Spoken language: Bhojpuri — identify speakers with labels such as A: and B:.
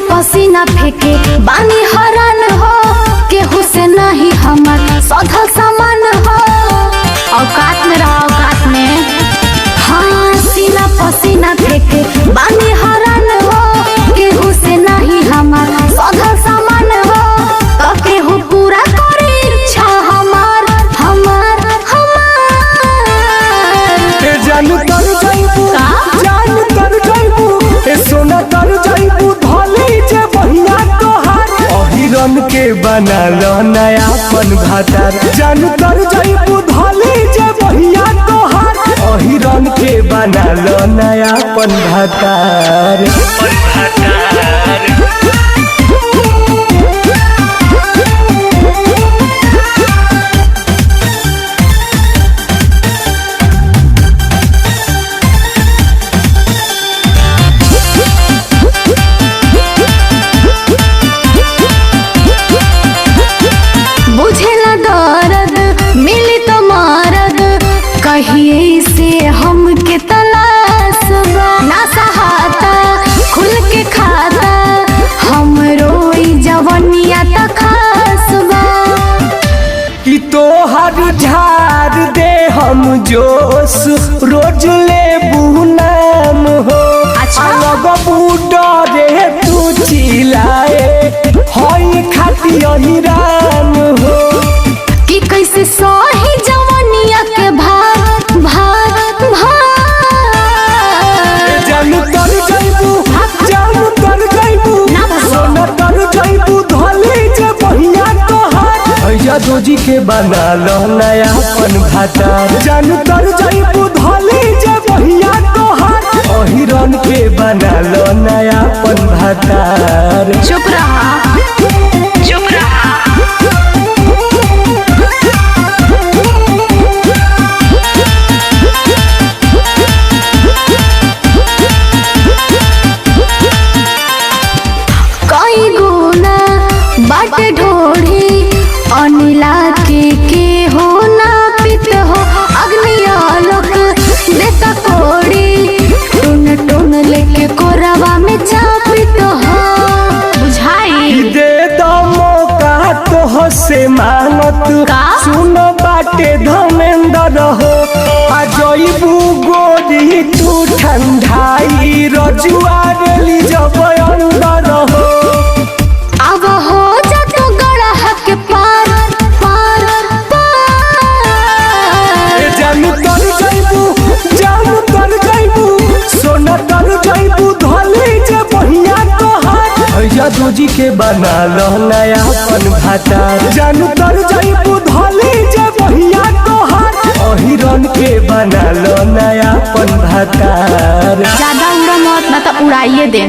A: पसीना फेंके बानी हरान हो, केहू से नहीं हमर सौधा सामान हो। औकात में रहा, औकात में। हाँ, सीना पसीना फेंके बानी हरान हो, केहू से नहीं हमर सौधा सामान हो। तो केहू पूरा करे इच्छा हमार हमार हमार।
B: जान तर जाइबू, जान तर जाइबू, ए सोना तर जाइबू, धली जे बहिया तोहार अहिरन के बना लो नयापन भातार। जान तर जाइबू, धली जे बहिया तोहार अहिरन के बना लो नयापन भातार।
A: बुझेला दर्द मिली तो मरद, कहिए से हमके तलाश बा। ना सहाता खुल के खाता, हम रोई जवनिया त खास बा।
B: कि तोहर झाड़ दे हम जोश, रोज ले नाम हो।
A: अच्छा।
B: लगबू डरे तू चिल्लाए, हई खाती अहिरान हो।
A: कि कैसे सही जवनिया के भार भार भार।
B: जान तर जाइबू, जान तर जाइबू, सोना तर जाइबू, धली जे बहिया तोहार भैया दोजी के बना लो नयापन भातार। जान तर जाइबू, धली जे बहिया तोहार अहिरन के बना लो नयापन भातार।
A: चुप रहा, चुप रहा। कई गुना बाटे ढोढ़ी अनिला के हो ना पित हो। अग्नि आलोक देता कोड़ी, टुन टुन लेके कोरवा में चापित हो। बुझाई
B: दे दो मौका तो से मांगत,
A: का?
B: सुनो बाटे धमेंद्र हो। आ जइबू गोरी तू ठंडाई, रजुआर ली जब अंदर हो।
A: अब हो जा तू गड़ा के पार पार पार।
B: जान तर जाइबू, जान तर जाइबू, सोना तर जाइबू, धली जे बहिया तोहार भैया दोजी के बना लो नयापन भातार। जान तर जाइबू, धली जे बहिया तोहार अहिरन के बना लो नयापन भातार।
A: ज्यादा उड़ा मत, ना तो उड़ाइए दे।